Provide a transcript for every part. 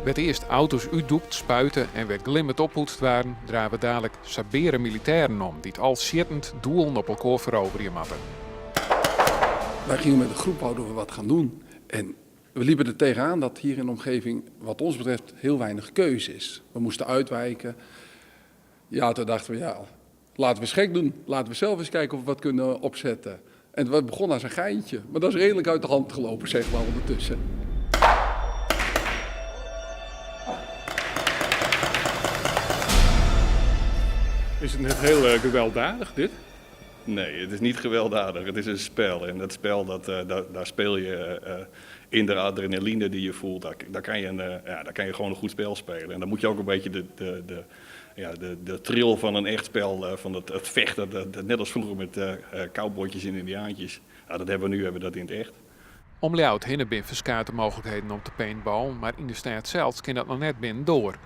Werd eerst auto's uitdoekt, spuiten en weer glimmend oppoetst waren, draaien we dadelijk sabere militairen om, die het al zittend doelen op elkaar veroveren moeten. Wij gingen met een groep wouden we wat gaan doen. En we liepen er tegenaan dat hier in de omgeving, wat ons betreft, heel weinig keuze is. We moesten uitwijken. Ja, toen dachten we, ja, laten we eens gek doen. Laten we zelf eens kijken of we wat kunnen opzetten. En we begonnen als een geintje. Maar dat is redelijk uit de hand gelopen, zeg maar, ondertussen. Is het net heel gewelddadig, dit? Nee, het is niet gewelddadig. Het is een spel. En dat spel, daar speel je in de adrenaline die je voelt. Daar kan je gewoon een goed spel spelen. En dan moet je ook een beetje de thrill van een echt spel, van het vechten, net als vroeger met cowboytjes en indiaantjes. Ja, dat hebben we dat in het echt. Om Ljout hinnen bin verschillende mogelijkheden om te paintballen, maar in de stad zelfs kan dat nog net binnen door.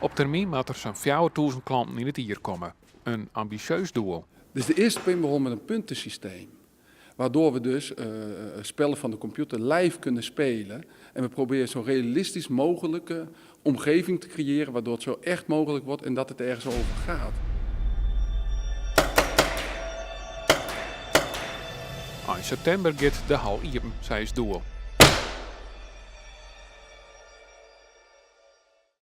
Op termijn moet er zo'n 4000 klanten in het hier komen. Een ambitieus doel. Dit is de eerste paintball met een puntensysteem. Waardoor we dus spellen van de computer live kunnen spelen. En we proberen zo'n realistisch mogelijke omgeving te creëren, waardoor het zo echt mogelijk wordt en dat het ergens over gaat. In september gaat de hal iepen, zei het doel.